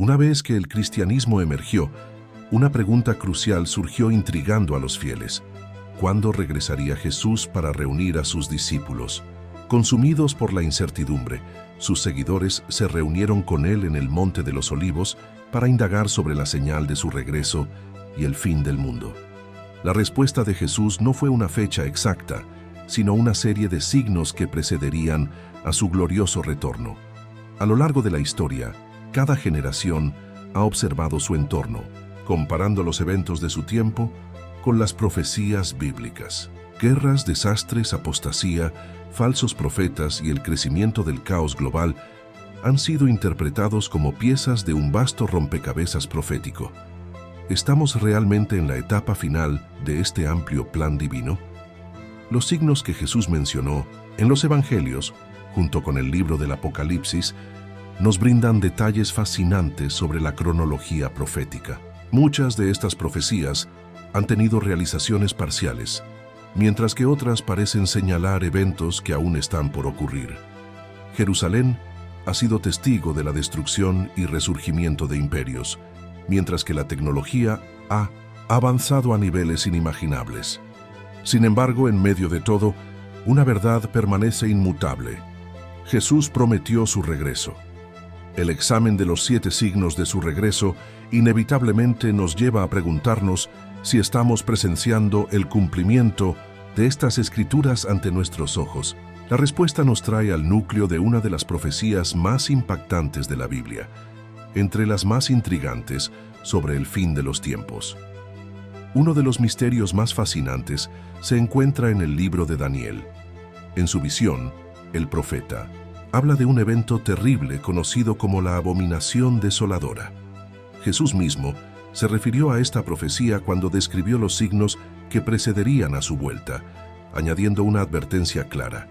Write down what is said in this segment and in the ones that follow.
Una vez que el cristianismo emergió, una pregunta crucial surgió intrigando a los fieles. ¿Cuándo regresaría Jesús para reunir a sus discípulos? Consumidos por la incertidumbre, sus seguidores se reunieron con él en el Monte de los Olivos para indagar sobre la señal de su regreso y el fin del mundo. La respuesta de Jesús no fue una fecha exacta, sino una serie de signos que precederían a su glorioso retorno. A lo largo de la historia, cada generación ha observado su entorno, comparando los eventos de su tiempo con las profecías bíblicas. Guerras, desastres, apostasía, falsos profetas y el crecimiento del caos global han sido interpretados como piezas de un vasto rompecabezas profético. ¿Estamos realmente en la etapa final de este amplio plan divino? Los signos que Jesús mencionó en los Evangelios, junto con el libro del Apocalipsis, nos brindan detalles fascinantes sobre la cronología profética. Muchas de estas profecías han tenido realizaciones parciales, mientras que otras parecen señalar eventos que aún están por ocurrir. Jerusalén ha sido testigo de la destrucción y resurgimiento de imperios, mientras que la tecnología ha avanzado a niveles inimaginables. Sin embargo, en medio de todo, una verdad permanece inmutable. Jesús prometió su regreso. El examen de los 7 signos de su regreso inevitablemente nos lleva a preguntarnos si estamos presenciando el cumplimiento de estas escrituras ante nuestros ojos. La respuesta nos trae al núcleo de una de las profecías más impactantes de la Biblia, entre las más intrigantes sobre el fin de los tiempos. Uno de los misterios más fascinantes se encuentra en el libro de Daniel. En su visión, el profeta habla de un evento terrible conocido como la abominación desoladora. Jesús mismo se refirió a esta profecía cuando describió los signos que precederían a su vuelta, añadiendo una advertencia clara.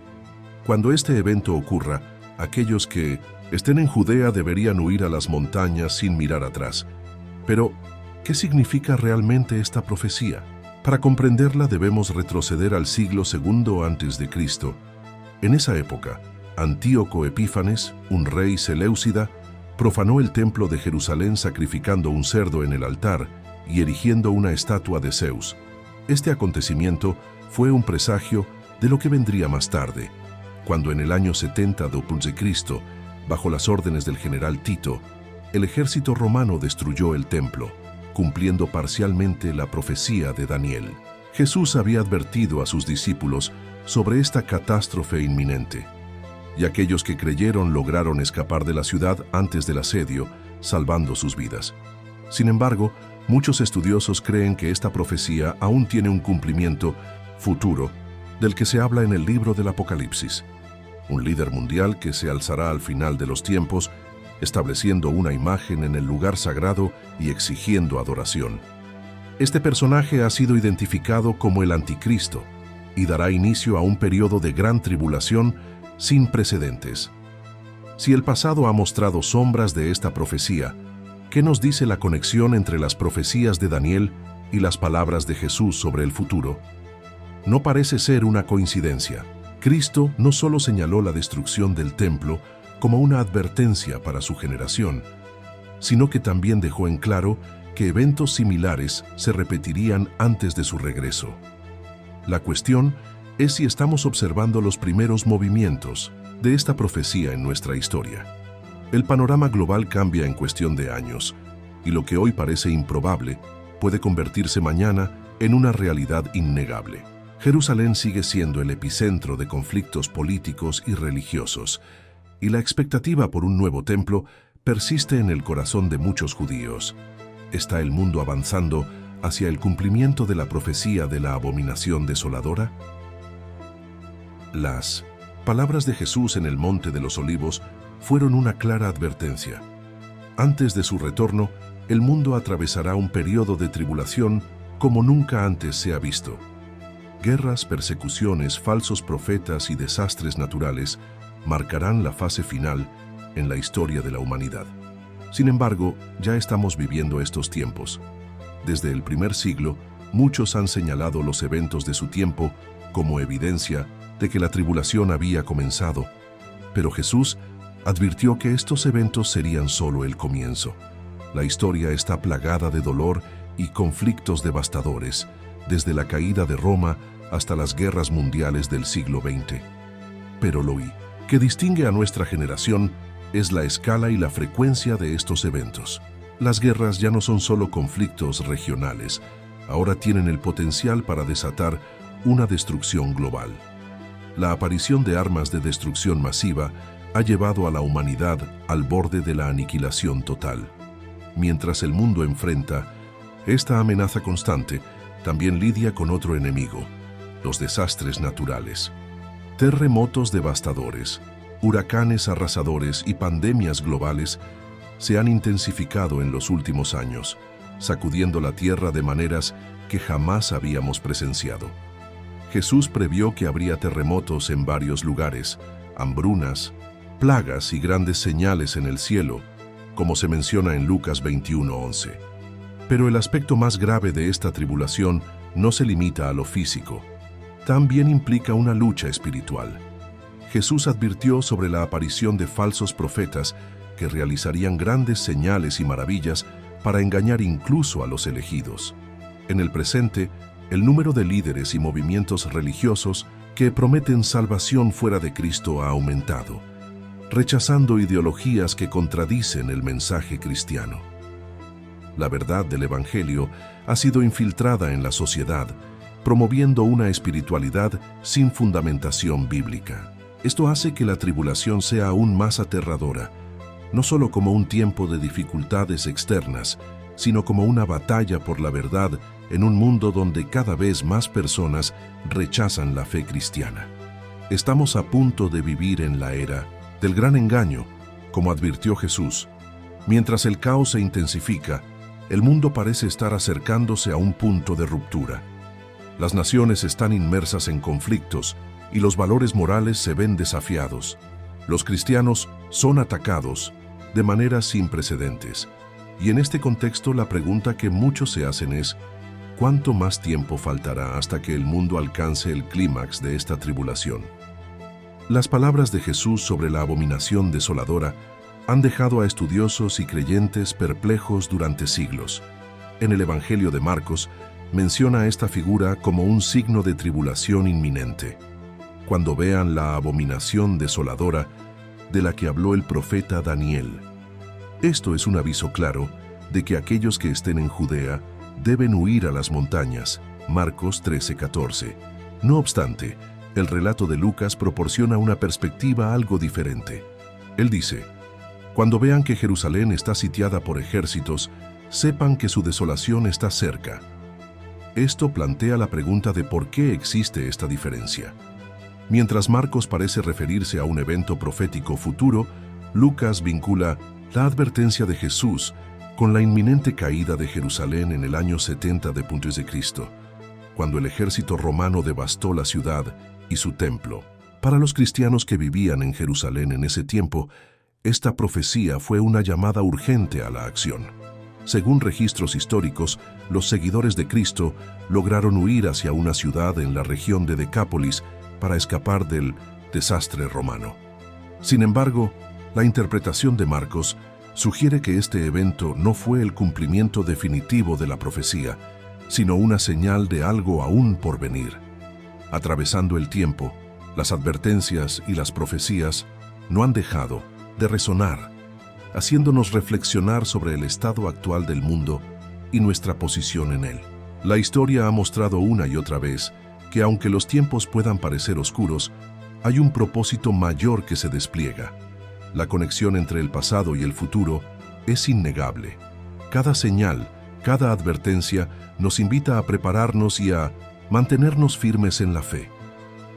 Cuando este evento ocurra, aquellos que estén en Judea deberían huir a las montañas sin mirar atrás. Pero, ¿qué significa realmente esta profecía? Para comprenderla debemos retroceder al siglo II a.C. En esa época, Antíoco Epífanes, un rey seleucida, profanó el templo de Jerusalén sacrificando un cerdo en el altar y erigiendo una estatua de Zeus. Este acontecimiento fue un presagio de lo que vendría más tarde, cuando en el año 70 d.C., bajo las órdenes del general Tito, el ejército romano destruyó el templo, cumpliendo parcialmente la profecía de Daniel. Jesús había advertido a sus discípulos sobre esta catástrofe inminente, y aquellos que creyeron lograron escapar de la ciudad antes del asedio, salvando sus vidas. Sin embargo, muchos estudiosos creen que esta profecía aún tiene un cumplimiento futuro, del que se habla en el libro del Apocalipsis. Un líder mundial que se alzará al final de los tiempos, estableciendo una imagen en el lugar sagrado y exigiendo adoración. Este personaje ha sido identificado como el Anticristo y dará inicio a un periodo de gran tribulación sin precedentes. Si el pasado ha mostrado sombras de esta profecía, ¿qué nos dice la conexión entre las profecías de Daniel y las palabras de Jesús sobre el futuro? No parece ser una coincidencia. Cristo no solo señaló la destrucción del templo como una advertencia para su generación, sino que también dejó en claro que eventos similares se repetirían antes de su regreso. La cuestión es si estamos observando los primeros movimientos de esta profecía en nuestra historia. El panorama global cambia en cuestión de años, y lo que hoy parece improbable puede convertirse mañana en una realidad innegable. Jerusalén sigue siendo el epicentro de conflictos políticos y religiosos, y la expectativa por un nuevo templo persiste en el corazón de muchos judíos. ¿Está el mundo avanzando hacia el cumplimiento de la profecía de la abominación desoladora? Las palabras de Jesús en el Monte de los Olivos fueron una clara advertencia. Antes de su retorno, el mundo atravesará un periodo de tribulación como nunca antes se ha visto. Guerras, persecuciones, falsos profetas y desastres naturales marcarán la fase final en la historia de la humanidad. Sin embargo, ya estamos viviendo estos tiempos. Desde el primer siglo, muchos han señalado los eventos de su tiempo como evidencia de que la tribulación había comenzado, pero Jesús advirtió que estos eventos serían solo el comienzo. La historia está plagada de dolor y conflictos devastadores, desde la caída de Roma hasta las guerras mundiales del siglo XX. Pero lo que distingue a nuestra generación es la escala y la frecuencia de estos eventos. Las guerras ya no son solo conflictos regionales, ahora tienen el potencial para desatar una destrucción global. La aparición de armas de destrucción masiva ha llevado a la humanidad al borde de la aniquilación total. Mientras el mundo enfrenta esta amenaza constante, también lidia con otro enemigo: los desastres naturales. Terremotos devastadores, huracanes arrasadores y pandemias globales se han intensificado en los últimos años, sacudiendo la tierra de maneras que jamás habíamos presenciado. Jesús previó que habría terremotos en varios lugares, hambrunas, plagas y grandes señales en el cielo, como se menciona en Lucas 21:11. Pero el aspecto más grave de esta tribulación no se limita a lo físico. También implica una lucha espiritual. Jesús advirtió sobre la aparición de falsos profetas que realizarían grandes señales y maravillas para engañar incluso a los elegidos. En el presente, el número de líderes y movimientos religiosos que prometen salvación fuera de Cristo ha aumentado, rechazando ideologías que contradicen el mensaje cristiano. La verdad del Evangelio ha sido infiltrada en la sociedad, promoviendo una espiritualidad sin fundamentación bíblica. Esto hace que la tribulación sea aún más aterradora, no solo como un tiempo de dificultades externas, sino como una batalla por la verdad en un mundo donde cada vez más personas rechazan la fe cristiana. Estamos a punto de vivir en la era del gran engaño, como advirtió Jesús. Mientras el caos se intensifica, el mundo parece estar acercándose a un punto de ruptura. Las naciones están inmersas en conflictos y los valores morales se ven desafiados. Los cristianos son atacados de maneras sin precedentes. Y en este contexto, la pregunta que muchos se hacen es: ¿cuánto más tiempo faltará hasta que el mundo alcance el clímax de esta tribulación? Las palabras de Jesús sobre la abominación desoladora han dejado a estudiosos y creyentes perplejos durante siglos. En el Evangelio de Marcos menciona esta figura como un signo de tribulación inminente. Cuando vean la abominación desoladora de la que habló el profeta Daniel. Esto es un aviso claro de que aquellos que estén en Judea deben huir a las montañas. Marcos 13:14. No obstante, el relato de Lucas proporciona una perspectiva algo diferente. Él dice: cuando vean que Jerusalén está sitiada por ejércitos, sepan que su desolación está cerca. Esto plantea la pregunta de por qué existe esta diferencia. Mientras Marcos parece referirse a un evento profético futuro, Lucas vincula la advertencia de Jesús con la inminente caída de Jerusalén en el año 70 después de Cristo, cuando el ejército romano devastó la ciudad y su templo. Para los cristianos que vivían en Jerusalén en ese tiempo, esta profecía fue una llamada urgente a la acción. Según registros históricos, los seguidores de Cristo lograron huir hacia una ciudad en la región de Decápolis para escapar del desastre romano. Sin embargo, la interpretación de Marcos sugiere que este evento no fue el cumplimiento definitivo de la profecía, sino una señal de algo aún por venir. Atravesando el tiempo, las advertencias y las profecías no han dejado de resonar, haciéndonos reflexionar sobre el estado actual del mundo y nuestra posición en él. La historia ha mostrado una y otra vez que aunque los tiempos puedan parecer oscuros, hay un propósito mayor que se despliega. La conexión entre el pasado y el futuro es innegable. Cada señal, cada advertencia nos invita a prepararnos y a mantenernos firmes en la fe.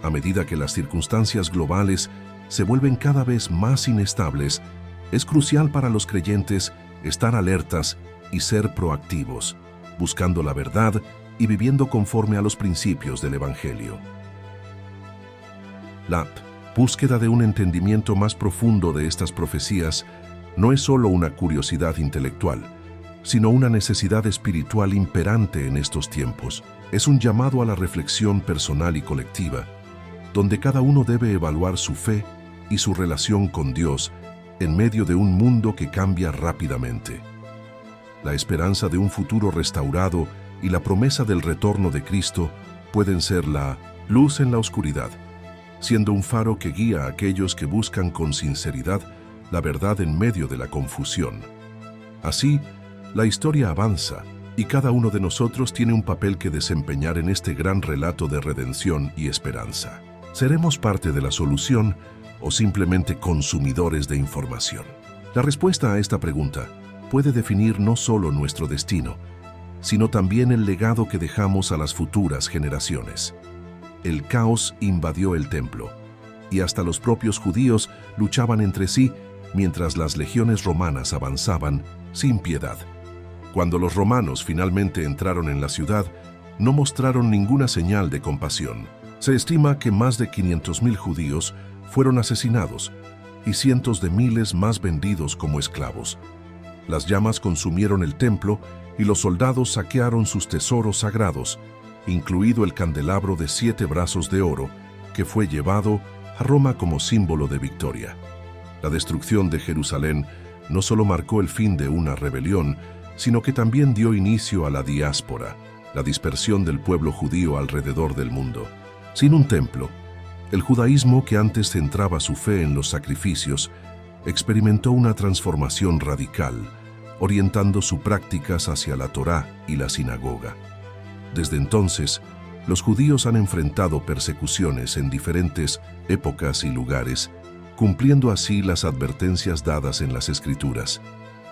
A medida que las circunstancias globales se vuelven cada vez más inestables, es crucial para los creyentes estar alertas y ser proactivos, buscando la verdad y viviendo conforme a los principios del Evangelio. La búsqueda de un entendimiento más profundo de estas profecías no es solo una curiosidad intelectual, sino una necesidad espiritual imperante en estos tiempos. Es un llamado a la reflexión personal y colectiva, donde cada uno debe evaluar su fe y su relación con Dios en medio de un mundo que cambia rápidamente. la esperanza de un futuro restaurado y la promesa del retorno de Cristo pueden ser la luz en la oscuridad, siendo un faro que guía a aquellos que buscan con sinceridad la verdad en medio de la confusión. Así, la historia avanza y cada uno de nosotros tiene un papel que desempeñar en este gran relato de redención y esperanza. ¿Seremos parte de la solución o simplemente consumidores de información? La respuesta a esta pregunta puede definir no solo nuestro destino, sino también el legado que dejamos a las futuras generaciones. El caos invadió el templo, y hasta los propios judíos luchaban entre sí mientras las legiones romanas avanzaban sin piedad. Cuando los romanos finalmente entraron en la ciudad, no mostraron ninguna señal de compasión. Se estima que más de 500.000 judíos fueron asesinados y cientos de miles más vendidos como esclavos. Las llamas consumieron el templo y los soldados saquearon sus tesoros sagrados, incluido el candelabro de 7 brazos de oro, que fue llevado a Roma como símbolo de victoria. La destrucción de Jerusalén no solo marcó el fin de una rebelión, sino que también dio inicio a la diáspora, la dispersión del pueblo judío alrededor del mundo. Sin un templo, el judaísmo, que antes centraba su fe en los sacrificios, experimentó una transformación radical, orientando sus prácticas hacia la Torá y la sinagoga. Desde entonces, los judíos han enfrentado persecuciones en diferentes épocas y lugares, cumpliendo así las advertencias dadas en las Escrituras.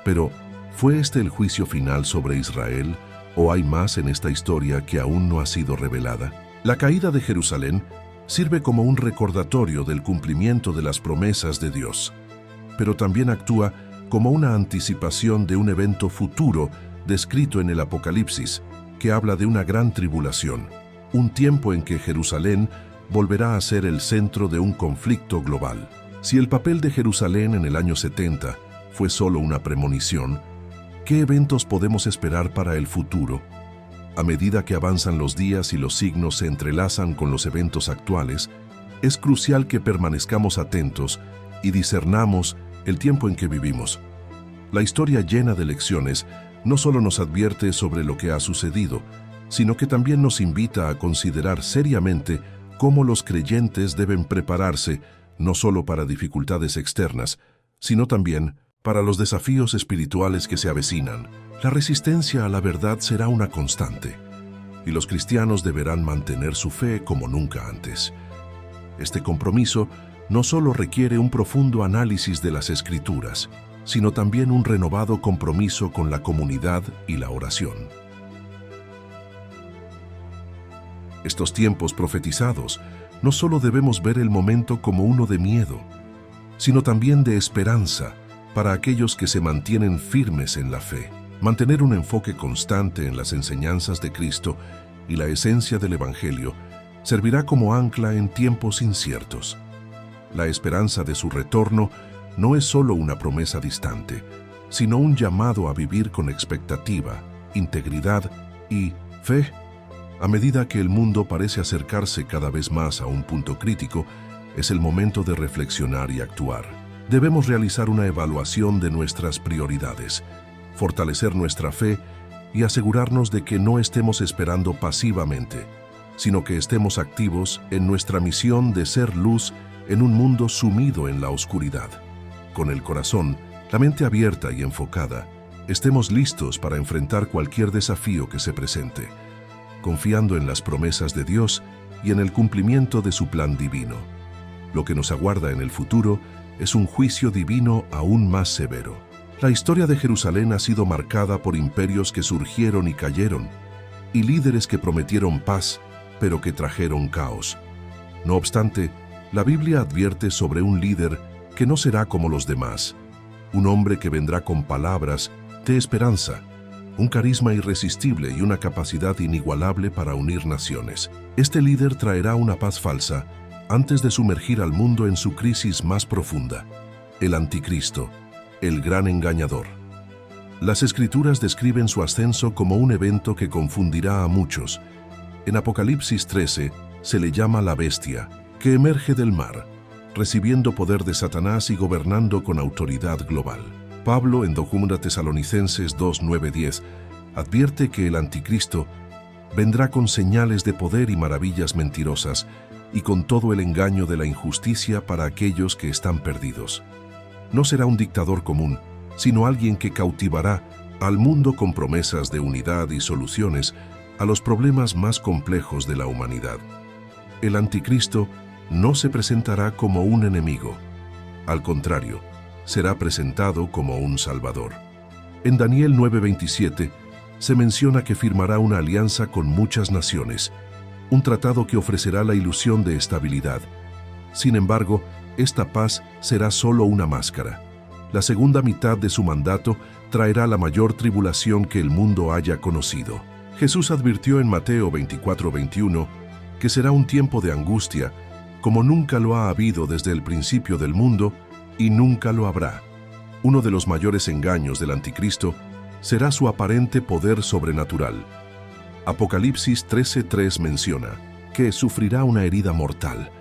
Pero, ¿fue este el juicio final sobre Israel, o hay más en esta historia que aún no ha sido revelada? La caída de Jerusalén sirve como un recordatorio del cumplimiento de las promesas de Dios, pero también actúa como una anticipación de un evento futuro descrito en el Apocalipsis, que habla de una gran tribulación, un tiempo en que Jerusalén volverá a ser el centro de un conflicto global. Si el papel de Jerusalén en el año 70 fue solo una premonición, ¿qué eventos podemos esperar para el futuro? A medida que avanzan los días y los signos se entrelazan con los eventos actuales, es crucial que permanezcamos atentos y discernamos el tiempo en que vivimos. La historia llena de lecciones no solo nos advierte sobre lo que ha sucedido, sino que también nos invita a considerar seriamente cómo los creyentes deben prepararse no solo para dificultades externas, sino también para los desafíos espirituales que se avecinan. La resistencia a la verdad será una constante, y los cristianos deberán mantener su fe como nunca antes. Este compromiso no solo requiere un profundo análisis de las Escrituras, sino también un renovado compromiso con la comunidad y la oración. Estos tiempos profetizados, no solo debemos ver el momento como uno de miedo, sino también de esperanza para aquellos que se mantienen firmes en la fe. Mantener un enfoque constante en las enseñanzas de Cristo y la esencia del Evangelio servirá como ancla en tiempos inciertos. La esperanza de su retorno no es solo una promesa distante, sino un llamado a vivir con expectativa, integridad y fe. A medida que el mundo parece acercarse cada vez más a un punto crítico, es el momento de reflexionar y actuar. Debemos realizar una evaluación de nuestras prioridades, fortalecer nuestra fe y asegurarnos de que no estemos esperando pasivamente, sino que estemos activos en nuestra misión de ser luz en un mundo sumido en la oscuridad. Con el corazón, la mente abierta y enfocada, estemos listos para enfrentar cualquier desafío que se presente, confiando en las promesas de Dios y en el cumplimiento de su plan divino. Lo que nos aguarda en el futuro es un juicio divino aún más severo. La historia de Jerusalén ha sido marcada por imperios que surgieron y cayeron, y líderes que prometieron paz, pero que trajeron caos. No obstante, la Biblia advierte sobre un líder que no será como los demás, un hombre que vendrá con palabras de esperanza, un carisma irresistible y una capacidad inigualable para unir naciones. Este líder traerá una paz falsa antes de sumergir al mundo en su crisis más profunda: el Anticristo, el gran engañador. Las Escrituras describen su ascenso como un evento que confundirá a muchos. En Apocalipsis 13 se le llama la bestia, que emerge del mar, recibiendo poder de Satanás y gobernando con autoridad global. Pablo, en 2 Tesalonicenses 2:9-10, advierte que el anticristo vendrá con señales de poder y maravillas mentirosas y con todo el engaño de la injusticia para aquellos que están perdidos. No será un dictador común, sino alguien que cautivará al mundo con promesas de unidad y soluciones a los problemas más complejos de la humanidad. El anticristo no se presentará como un enemigo. Al contrario, será presentado como un salvador. En Daniel 9:27 se menciona que firmará una alianza con muchas naciones, un tratado que ofrecerá la ilusión de estabilidad. Sin embargo, esta paz será solo una máscara. La segunda mitad de su mandato traerá la mayor tribulación que el mundo haya conocido. Jesús advirtió en Mateo 24:21 que será un tiempo de angustia, como nunca lo ha habido desde el principio del mundo y nunca lo habrá. Uno de los mayores engaños del anticristo será su aparente poder sobrenatural. Apocalipsis 13:3 menciona que sufrirá una herida mortal,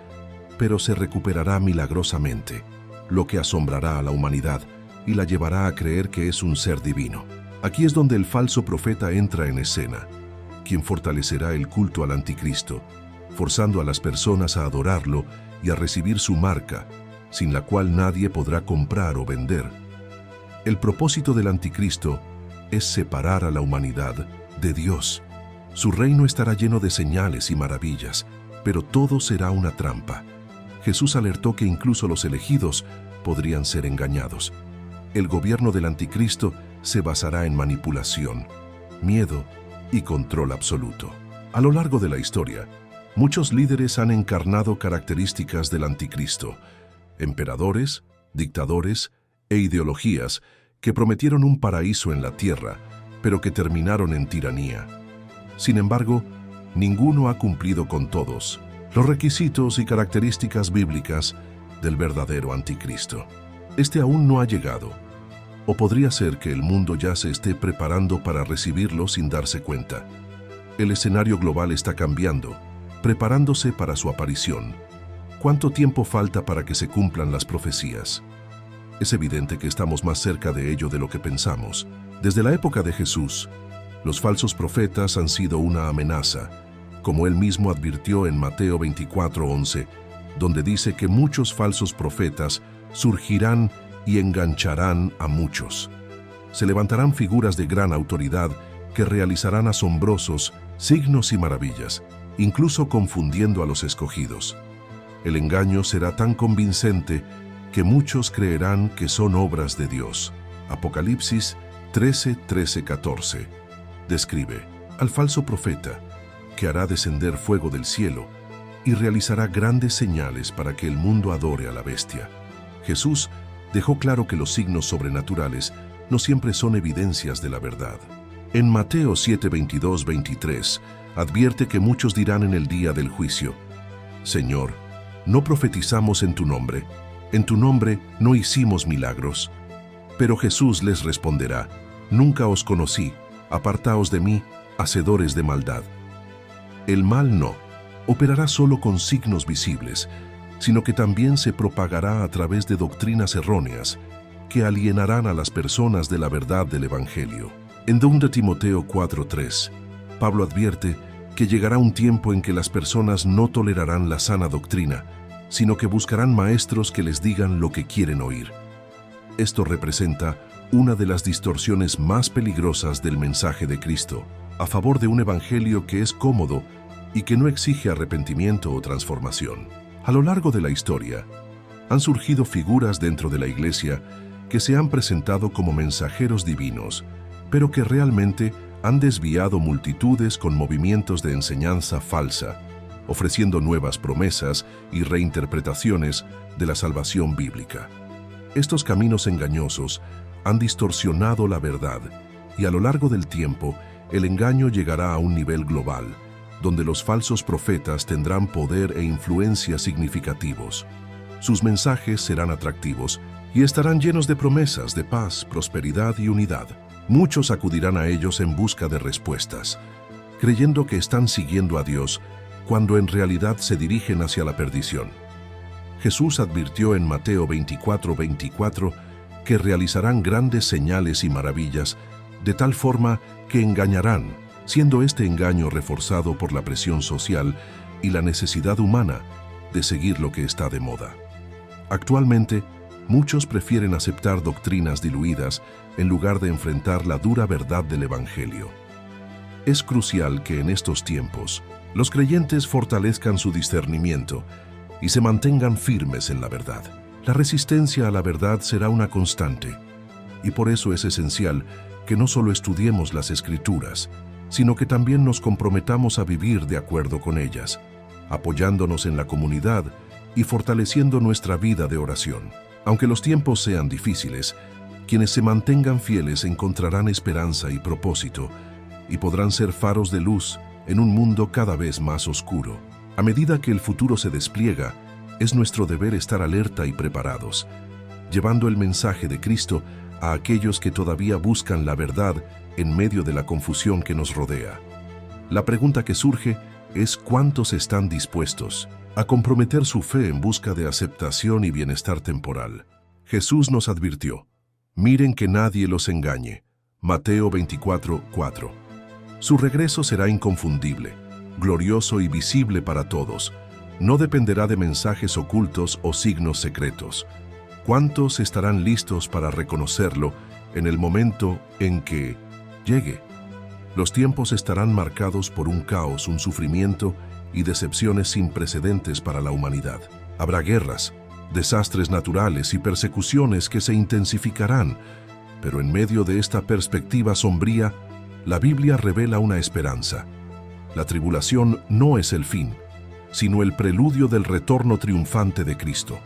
pero se recuperará milagrosamente, lo que asombrará a la humanidad y la llevará a creer que es un ser divino. Aquí es donde el falso profeta entra en escena, quien fortalecerá el culto al anticristo, forzando a las personas a adorarlo y a recibir su marca, sin la cual nadie podrá comprar o vender. El propósito del anticristo es separar a la humanidad de Dios. Su reino estará lleno de señales y maravillas, pero todo será una trampa. Jesús alertó que incluso los elegidos podrían ser engañados. El gobierno del anticristo se basará en manipulación, miedo y control absoluto. A lo largo de la historia, muchos líderes han encarnado características del anticristo: emperadores, dictadores e ideologías que prometieron un paraíso en la tierra, pero que terminaron en tiranía. Sin embargo, ninguno ha cumplido con todos los requisitos y características bíblicas del verdadero anticristo. Este aún no ha llegado, o podría ser que el mundo ya se esté preparando para recibirlo sin darse cuenta. El escenario global está cambiando, preparándose para su aparición. ¿Cuánto tiempo falta para que se cumplan las profecías? Es evidente que estamos más cerca de ello de lo que pensamos. Desde la época de Jesús, los falsos profetas han sido una amenaza, como él mismo advirtió en Mateo 24:11, donde dice que muchos falsos profetas surgirán y engancharán a muchos. Se levantarán figuras de gran autoridad que realizarán asombrosos signos y maravillas, incluso confundiendo a los escogidos. El engaño será tan convincente que muchos creerán que son obras de Dios. Apocalipsis 13:14 describe al falso profeta que hará descender fuego del cielo y realizará grandes señales para que el mundo adore a la bestia. Jesús dejó claro que los signos sobrenaturales no siempre son evidencias de la verdad. En Mateo 7:22-23 advierte que muchos dirán en el día del juicio: Señor, ¿no profetizamos en tu nombre no hicimos milagros? Pero Jesús les responderá: Nunca os conocí, apartaos de mí, hacedores de maldad. El mal no operará solo con signos visibles, sino que también se propagará a través de doctrinas erróneas que alienarán a las personas de la verdad del Evangelio. En 2 Timoteo 4:3, Pablo advierte que llegará un tiempo en que las personas no tolerarán la sana doctrina, sino que buscarán maestros que les digan lo que quieren oír. Esto representa una de las distorsiones más peligrosas del mensaje de Cristo, a favor de un evangelio que es cómodo y que no exige arrepentimiento o transformación. A lo largo de la historia, han surgido figuras dentro de la Iglesia que se han presentado como mensajeros divinos, pero que realmente han desviado multitudes con movimientos de enseñanza falsa, ofreciendo nuevas promesas y reinterpretaciones de la salvación bíblica. Estos caminos engañosos han distorsionado la verdad y a lo largo del tiempo el engaño llegará a un nivel global, donde los falsos profetas tendrán poder e influencia significativos. Sus mensajes serán atractivos y estarán llenos de promesas de paz, prosperidad y unidad. Muchos acudirán a ellos en busca de respuestas, creyendo que están siguiendo a Dios cuando en realidad se dirigen hacia la perdición. Jesús advirtió en Mateo 24:24 que realizarán grandes señales y maravillas, de tal forma que engañarán, siendo este engaño reforzado por la presión social y la necesidad humana de seguir lo que está de moda. Actualmente, muchos prefieren aceptar doctrinas diluidas en lugar de enfrentar la dura verdad del Evangelio. Es crucial que en estos tiempos los creyentes fortalezcan su discernimiento y se mantengan firmes en la verdad. La resistencia a la verdad será una constante, y por eso es esencial que no solo estudiemos las Escrituras, sino que también nos comprometamos a vivir de acuerdo con ellas, apoyándonos en la comunidad y fortaleciendo nuestra vida de oración. Aunque los tiempos sean difíciles, quienes se mantengan fieles encontrarán esperanza y propósito, y podrán ser faros de luz en un mundo cada vez más oscuro. A medida que el futuro se despliega, es nuestro deber estar alerta y preparados, llevando el mensaje de Cristo a aquellos que todavía buscan la verdad en medio de la confusión que nos rodea. La pregunta que surge es ¿cuántos están dispuestos a comprometer su fe en busca de aceptación y bienestar temporal? Jesús nos advirtió: miren que nadie los engañe. Mateo 24:4. Su regreso será inconfundible, glorioso y visible para todos. No dependerá de mensajes ocultos o signos secretos. ¿Cuántos estarán listos para reconocerlo en el momento en que llegue? Los tiempos estarán marcados por un caos, un sufrimiento y decepciones sin precedentes para la humanidad. Habrá guerras, desastres naturales y persecuciones que se intensificarán, pero en medio de esta perspectiva sombría, la Biblia revela una esperanza. La tribulación no es el fin, sino el preludio del retorno triunfante de Cristo.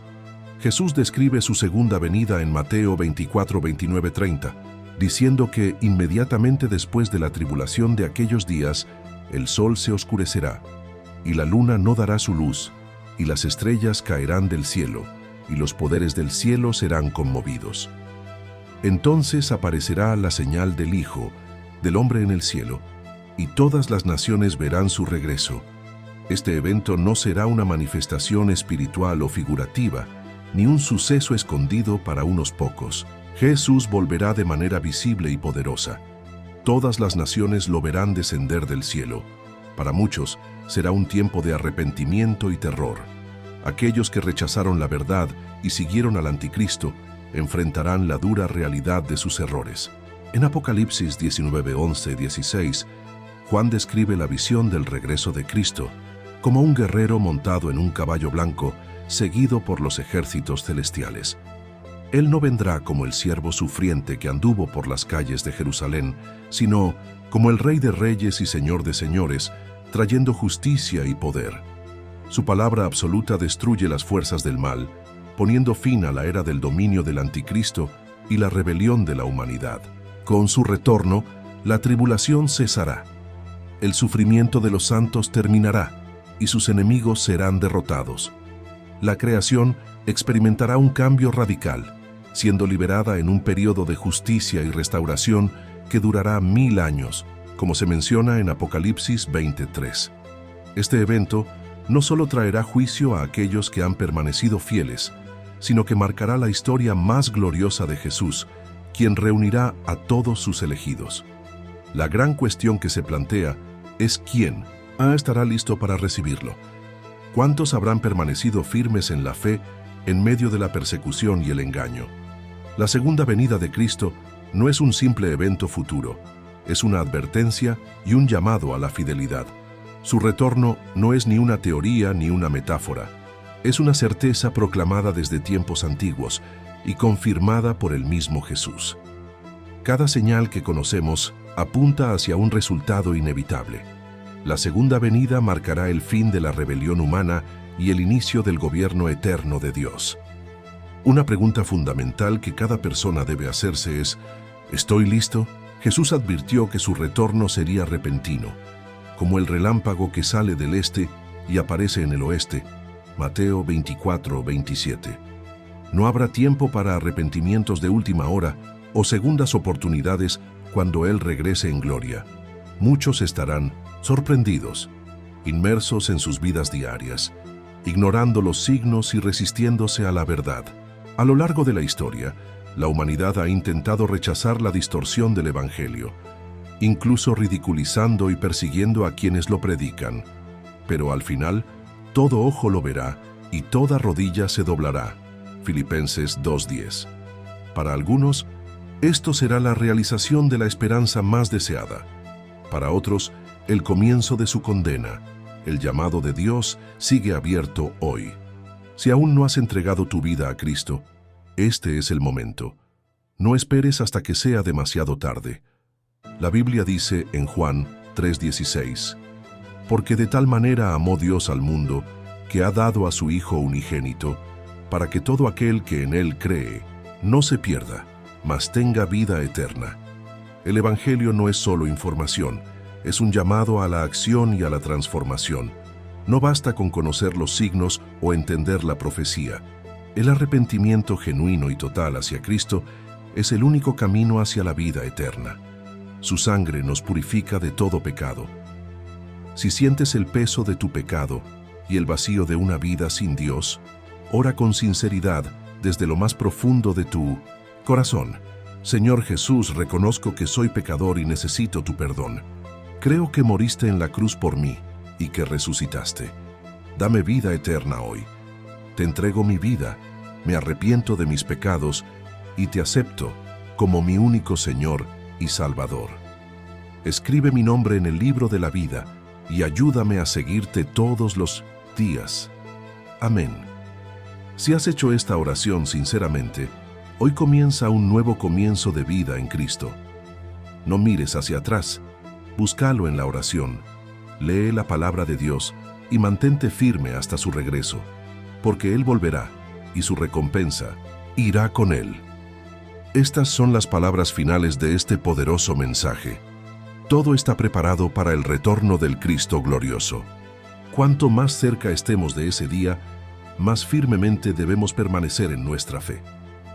Jesús describe su segunda venida en Mateo 24, 29, 30, diciendo que inmediatamente después de la tribulación de aquellos días, el sol se oscurecerá, y la luna no dará su luz, y las estrellas caerán del cielo, y los poderes del cielo serán conmovidos. Entonces aparecerá la señal del Hijo, del hombre en el cielo, y todas las naciones verán su regreso. Este evento no será una manifestación espiritual o figurativa, ni un suceso escondido para unos pocos. Jesús volverá de manera visible y poderosa. Todas las naciones lo verán descender del cielo. Para muchos será un tiempo de arrepentimiento y terror. Aquellos que rechazaron la verdad y siguieron al anticristo enfrentarán la dura realidad de sus errores. En Apocalipsis 19, 11, 16, Juan describe la visión del regreso de Cristo como un guerrero montado en un caballo blanco, seguido por los ejércitos celestiales. Él no vendrá como el siervo sufriente que anduvo por las calles de Jerusalén, sino como el Rey de Reyes y Señor de Señores, trayendo justicia y poder. Su palabra absoluta destruye las fuerzas del mal, poniendo fin a la era del dominio del anticristo y la rebelión de la humanidad. Con su retorno, la tribulación cesará. El sufrimiento de los santos terminará, y sus enemigos serán derrotados. La creación experimentará un cambio radical, siendo liberada en un periodo de justicia y restauración que durará 1000 años, como se menciona en Apocalipsis 23. Este evento no solo traerá juicio a aquellos que han permanecido fieles, sino que marcará la historia más gloriosa de Jesús, quien reunirá a todos sus elegidos. La gran cuestión que se plantea es ¿quién estará listo para recibirlo? ¿Cuántos habrán permanecido firmes en la fe en medio de la persecución y el engaño? La segunda venida de Cristo no es un simple evento futuro, es una advertencia y un llamado a la fidelidad. Su retorno no es ni una teoría ni una metáfora, es una certeza proclamada desde tiempos antiguos y confirmada por el mismo Jesús. Cada señal que conocemos apunta hacia un resultado inevitable. La segunda venida marcará el fin de la rebelión humana y el inicio del gobierno eterno de Dios. Una pregunta fundamental que cada persona debe hacerse es: ¿estoy listo? Jesús advirtió que su retorno sería repentino, como el relámpago que sale del este y aparece en el oeste. Mateo 24, 27. No habrá tiempo para arrepentimientos de última hora o segundas oportunidades cuando Él regrese en gloria. Muchos estarán sorprendidos, inmersos en sus vidas diarias, ignorando los signos y resistiéndose a la verdad. A lo largo de la historia, La humanidad ha intentado rechazar la distorsión del Evangelio, incluso ridiculizando y persiguiendo a quienes lo predican. Pero al final, todo ojo lo verá y toda rodilla se doblará. Filipenses 2:10. Para algunos, esto será la realización de la esperanza más deseada. Para otros, el comienzo de su condena. El llamado de Dios sigue abierto hoy. Si aún no has entregado tu vida a Cristo, este es el momento. No esperes hasta que sea demasiado tarde. La Biblia dice en Juan 3:16, «Porque de tal manera amó Dios al mundo, que ha dado a su Hijo unigénito, para que todo aquel que en Él cree no se pierda, mas tenga vida eterna». El Evangelio no es solo información, es un llamado a la acción y a la transformación. No basta con conocer los signos o entender la profecía. El arrepentimiento genuino y total hacia Cristo es el único camino hacia la vida eterna. Su sangre nos purifica de todo pecado. Si sientes el peso de tu pecado y el vacío de una vida sin Dios, ora con sinceridad desde lo más profundo de tu corazón. Señor Jesús, reconozco que soy pecador y necesito tu perdón. Creo que moriste en la cruz por mí y que resucitaste. Dame vida eterna hoy. Te entrego mi vida, me arrepiento de mis pecados y te acepto como mi único Señor y Salvador. Escribe mi nombre en el libro de la vida y ayúdame a seguirte todos los días. Amén. Si has hecho esta oración sinceramente, hoy comienza un nuevo comienzo de vida en Cristo. No mires hacia atrás, búscalo en la oración, lee la palabra de Dios y mantente firme hasta su regreso, porque Él volverá y su recompensa irá con Él. Estas son las palabras finales de este poderoso mensaje. Todo está preparado para el retorno del Cristo glorioso. Cuanto más cerca estemos de ese día, más firmemente debemos permanecer en nuestra fe.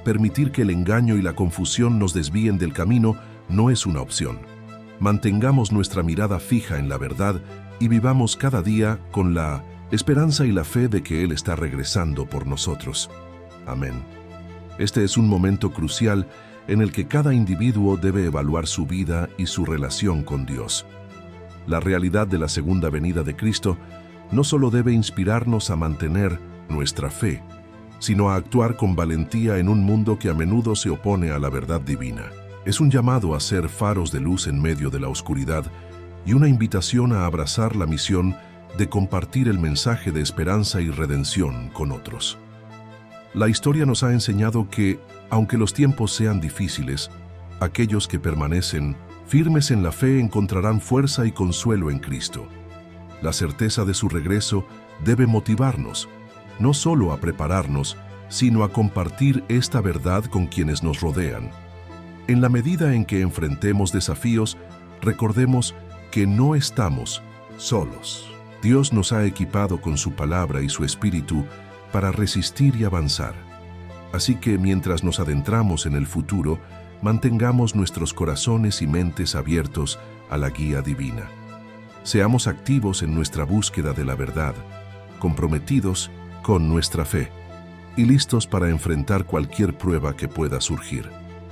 Permitir que el engaño y la confusión nos desvíen del camino no es una opción. Mantengamos nuestra mirada fija en la verdad y vivamos cada día con la esperanza y la fe de que Él está regresando por nosotros. Amén. Este es un momento crucial en el que cada individuo debe evaluar su vida y su relación con Dios. La realidad de la segunda venida de Cristo no solo debe inspirarnos a mantener nuestra fe, sino a actuar con valentía en un mundo que a menudo se opone a la verdad divina. Es un llamado a ser faros de luz en medio de la oscuridad y una invitación a abrazar la misión de compartir el mensaje de esperanza y redención con otros. La historia nos ha enseñado que, aunque los tiempos sean difíciles, aquellos que permanecen firmes en la fe encontrarán fuerza y consuelo en Cristo. La certeza de su regreso debe motivarnos, no solo a prepararnos, sino a compartir esta verdad con quienes nos rodean. En la medida en que enfrentemos desafíos, recordemos que no estamos solos. Dios nos ha equipado con su palabra y su espíritu para resistir y avanzar. Así que mientras nos adentramos en el futuro, mantengamos nuestros corazones y mentes abiertos a la guía divina. Seamos activos en nuestra búsqueda de la verdad, comprometidos con nuestra fe y listos para enfrentar cualquier prueba que pueda surgir,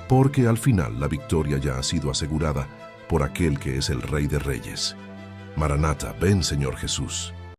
porque al final la victoria ya ha sido asegurada por aquel que es el Rey de Reyes. Maranata, ven Señor Jesús.